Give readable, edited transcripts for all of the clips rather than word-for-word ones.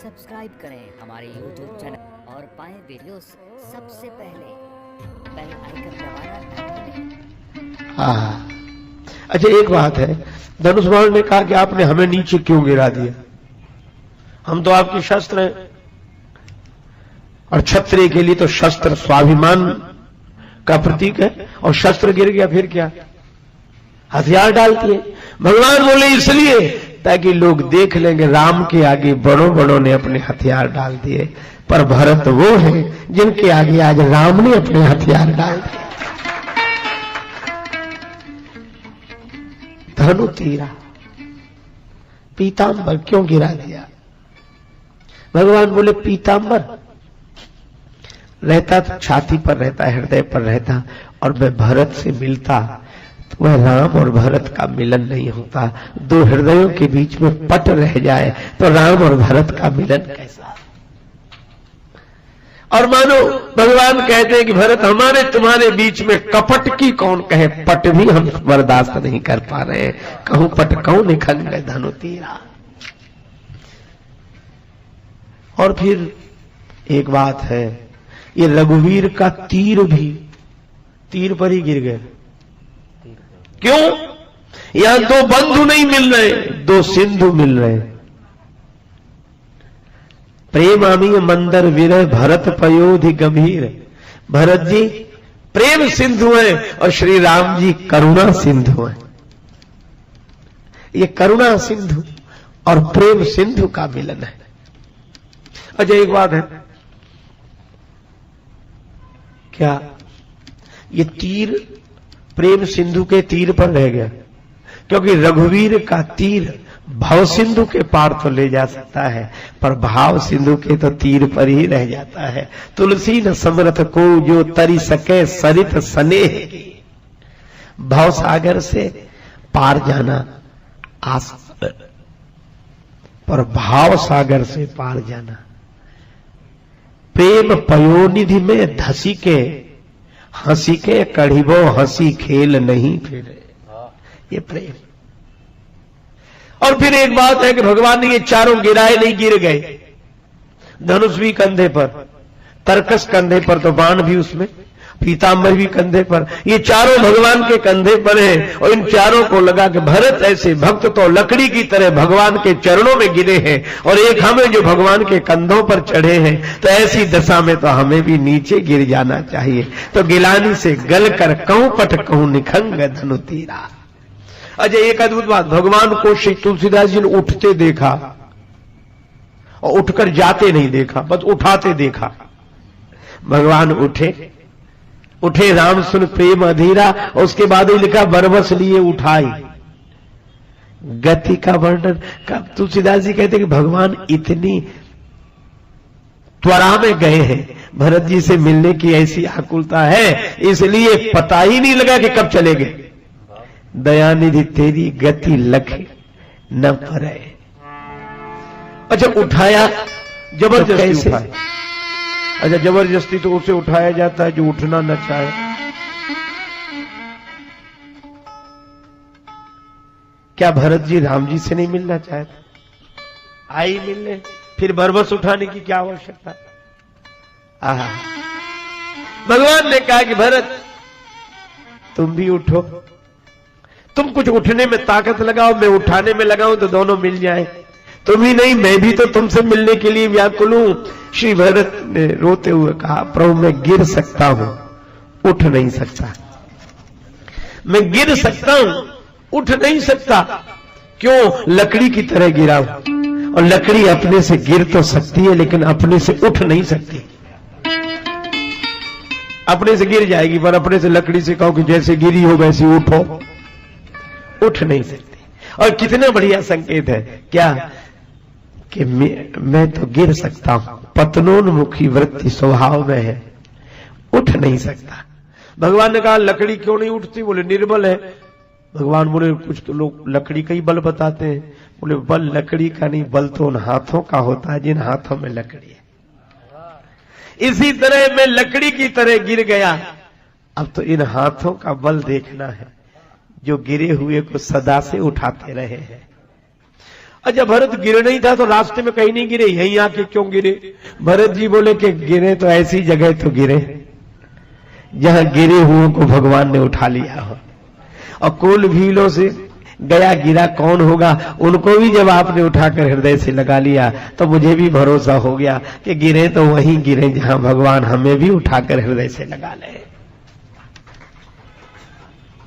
Subscribe करें हमारे YouTube channel और पाएं वीडियोस सबसे पहले। बेल आइकन दबाना ना भूलें। हाँ, अच्छा एक बात है, धनुष बाण ने कहा कि आपने हमें नीचे क्यों गिरा दिया? हम तो आपके शस्त्र हैं, और क्षत्रिय के लिए तो शस्त्र स्वाभिमान का प्रतीक है, और शस्त्र गिर गया फिर क्या? हथियार डाल दिए। भगवान बोले इसलिए ताकि लोग देख लेंगे राम के आगे बड़ों बड़ों ने अपने हथियार डाल दिए, पर भरत वो है जिनके आगे आज राम ने अपने हथियार डाल दिए। धनु तीरा, पीतांबर क्यों गिरा दिया? भगवान बोले पीतांबर रहता तो छाती पर रहता, हृदय पर रहता, और मैं भरत से मिलता तो वह राम और भरत का मिलन नहीं होता। दो हृदयों के बीच में पट रह जाए तो राम और भरत का मिलन कैसा? और मानो भगवान कहते हैं कि भरत हमारे तुम्हारे बीच में कपट की कौन कहे, पट भी हम बर्दाश्त नहीं कर पा रहे हैं, कहूं पट कहूं निखंड धनु तीरा। और फिर एक बात है, ये रघुवीर का तीर भी तीर पर ही गिर गए। क्यों? यहां दो बंधु नहीं मिल रहे, दो सिंधु मिल रहे। प्रेमामी मंदर विरह भरत पयोधि गंभीर। भरत जी प्रेम सिंधु हैं और श्री राम जी करुणा सिंधु हैं। ये करुणा सिंधु और प्रेम सिंधु का मिलन है। अच्छा एक बात है, क्या ये तीर प्रेम सिंधु के तीर पर रह गया? क्योंकि रघुवीर का तीर भाव सिंधु के पार तो ले जा सकता है, पर भाव सिंधु के तो तीर पर ही रह जाता है। तुलसी न समरथ को जो तरी सके सरित स्नेह की। भाव सागर से पार जाना आसान, पर भाव सागर से पार जाना। प्रेम पयोनिधि में धसी के हंसी के कढ़िबो हंसी खेल नहीं फिरे, ये प्रेम। और फिर एक बात है कि भगवान ने ये चारों गिराए नहीं, गिर गए। धनुष भी कंधे पर, तरकस कंधे पर, तो बाण भी उसमें, पीतांबर भी कंधे पर, ये चारों भगवान के कंधे पर हैं। और इन चारों को लगा कि भरत ऐसे भक्त तो लकड़ी की तरह भगवान के चरणों में गिरे हैं, और एक हमें जो भगवान के कंधों पर चढ़े हैं, तो ऐसी दशा में तो हमें भी नीचे गिर जाना चाहिए। तो गिलानी से गल कर कहूं पट कहूं निखंग धनु तीरा। अच्छा एक अद्भुत बात, भगवान को श्री तुलसीदास जी ने उठते देखा और उठकर जाते नहीं देखा, बस उठाते देखा। भगवान उठे राम सुन प्रेम अधीरा, उसके बाद ही लिखा बरबस लिए उठाई। गति का वर्णन का तुलसीदास जी कहते कि भगवान इतनी त्वरा में गए हैं, भरत जी से मिलने की ऐसी आकुलता है, इसलिए पता ही नहीं लगा कि कब चले गए। दयानिधि तेरी गति लखे न परे। अच्छा उठाया जबरदस्ती उठाया। अच्छा जबरदस्ती तो उसे उठाया जाता है जो उठना न चाहे। क्या भरत जी राम जी से नहीं मिलना चाहते? आई मिलने, फिर बरबस उठाने की क्या आवश्यकता? आहा, भगवान ने कहा कि भरत तुम भी उठो, तुम कुछ उठने में ताकत लगाओ, मैं उठाने में लगाऊं तो दोनों मिल जाए। तुम ही नहीं मैं भी तो तुमसे मिलने के लिए व्याकुल हूं। श्री भरत ने रोते हुए कहा प्रभु मैं गिर सकता हूं, उठ नहीं सकता। मैं गिर सकता हूं, उठ नहीं सकता। क्यों? लकड़ी की तरह गिरा हूं, और लकड़ी अपने से गिर तो सकती है लेकिन अपने से उठ नहीं सकती। अपने से गिर जाएगी, पर अपने से लकड़ी से कहो कि जैसे गिरी हो वैसे उठो, उठ नहीं सकती। और कितना बढ़िया संकेत है क्या कि मैं तो गिर सकता हूं, पतनोन्मुखी वृत्ति स्वभाव में है, उठ नहीं सकता। भगवान ने कहा लकड़ी क्यों नहीं उठती? बोले निर्बल है। भगवान बोले कुछ तो लोग लकड़ी का ही बल बताते हैं। बोले बल लकड़ी का नहीं, बल तो उन हाथों का होता है जिन हाथों में लकड़ी है। इसी तरह मैं लकड़ी की तरह गिर गया, अब तो इन हाथों का बल देखना है जो गिरे हुए को सदा से उठाते रहे हैं। अच्छा भरत गिरे नहीं था तो रास्ते में कहीं नहीं गिरे, यहीं आके क्यों गिरे? भरत जी बोले कि गिरे तो ऐसी जगह तो गिरे जहां गिरे हुओं को भगवान ने उठा लिया हो। और कुल भीलों से गया गिरा कौन होगा, उनको भी जब आपने उठाकर हृदय से लगा लिया तो मुझे भी भरोसा हो गया कि गिरे तो वहीं गिरे जहां भगवान हमें भी उठाकर हृदय से लगा ले।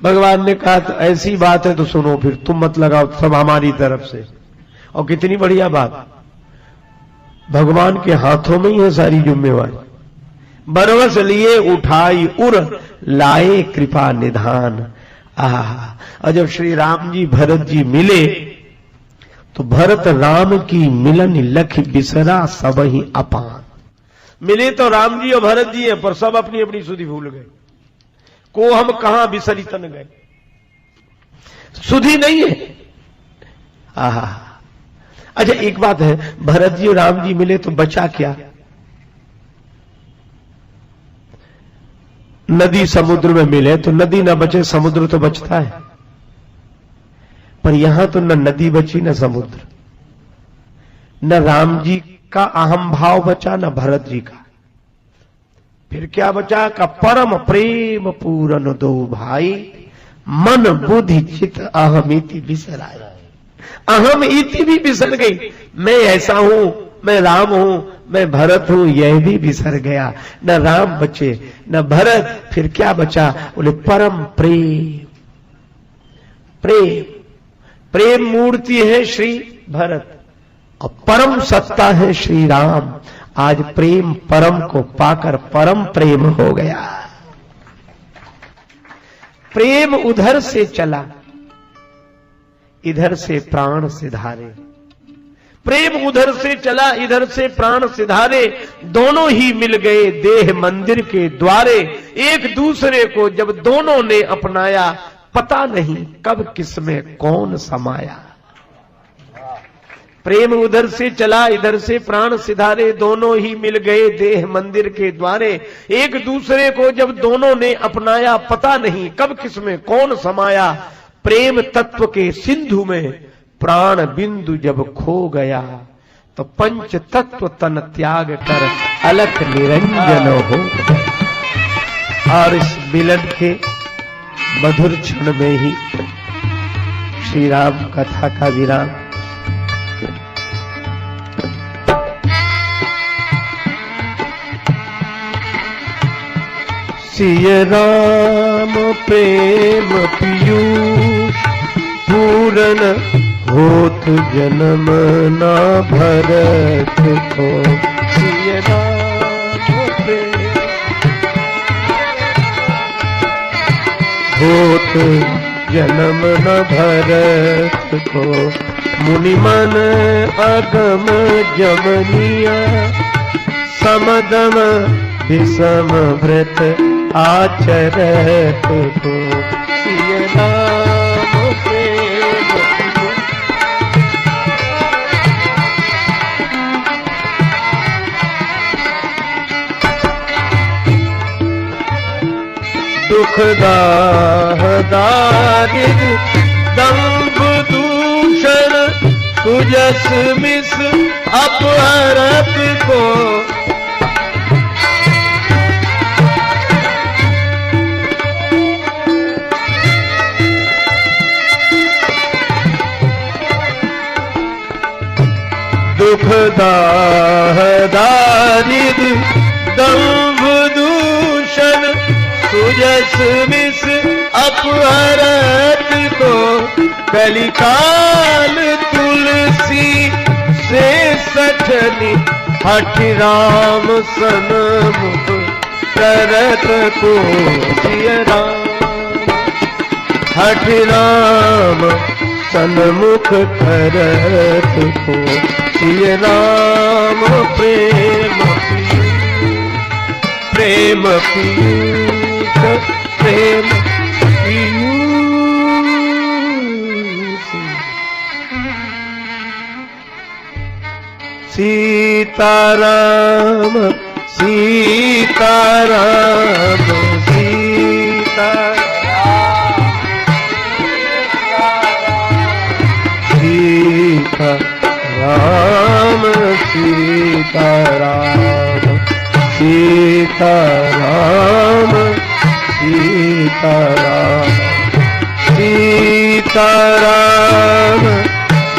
भगवान ने कहा तो ऐसी बात है तो सुनो, फिर तुम मत लगाओ, सब हमारी तरफ से। और कितनी बढ़िया बात, भगवान के हाथों में ही है सारी जिम्मेवारी। बरवस लिए उठाई उर लाए कृपा निधान। और जब श्री राम जी भरत जी मिले तो भरत राम की मिलन लख बिसरा सब ही अपान। मिले तो राम जी और भरत जी हैं, पर सब अपनी अपनी सुधि भूल गए। को हम कहां बिसरी तन गए, सुधि नहीं है। अच्छा एक बात है, भरत जी और राम जी मिले तो बचा क्या? नदी समुद्र में मिले तो नदी ना बचे, समुद्र तो बचता है। पर यहां तो न नदी बची न समुद्र, न राम जी का अहम भाव बचा न भरत जी का। फिर क्या बचा? का परम प्रेम पूरन दो भाई, मन बुद्धि चित अहम इति बिसराय। अहम इति भी बिसर गई, मैं ऐसा हूं, मैं राम हूं, मैं भरत हूं, यह भी बिसर गया। न राम बचे न भरत, फिर क्या बचा? बोले परम प्रेम। प्रेम प्रेम मूर्ति है श्री भरत और परम सत्ता है श्री राम। आज प्रेम परम को पाकर परम प्रेम हो गया। प्रेम उधर से चला, इधर से प्राण सिधारे। प्रेम उधर से चला, इधर से प्राण सिधारे, दोनों ही मिल गए देह मंदिर के द्वारे। एक दूसरे को जब दोनों ने अपनाया, पता नहीं कब किसमें कौन समाया। प्रेम उधर से चला, इधर से प्राण सिधारे, दोनों ही मिल गए देह मंदिर के द्वारे। एक दूसरे को जब दोनों ने अपनाया, पता नहीं कब किसमें कौन समाया। प्रेम तत्व के सिंधु में प्राण बिंदु जब खो गया, तो पंच तत्व तन त्याग कर अलख निरंजन हो। और इस मिलन के मधुर क्षण में ही श्री राम कथा का विराम। सिय राम प्रेम पीयूष पूरन होत जन्म ना भरत को। सिय राम प्रेम होत जन्म न भरत को। मुनि मन अगम जमनिया समदम विषम व्रत आचरत को। सिय राम प्रेम दुख दाह दारिद दंभ दूषण सुजस मिस अपहरत को। दुख दाह दारिद दंभ दूषण सुजस मिस अपहरत को। कलिकाल तुलसी से सठनी हठ राम सन्मुख करत को। सिय राम हठ राम सन्मुख करत को। सिय राम प्रेम प्रेम पीयूष प्रेम पीयूष। सीताराम सीताराम सीताराम सीता सीताराम सीताराम सीताराम सीताराम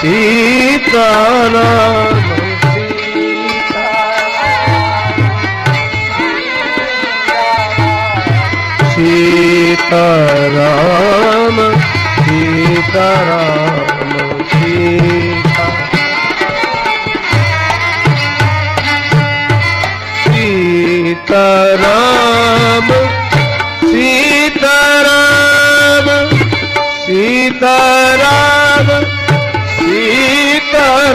सीताराम सीताराम सीताराम सीताराम सीताराम सीताराम सीताराम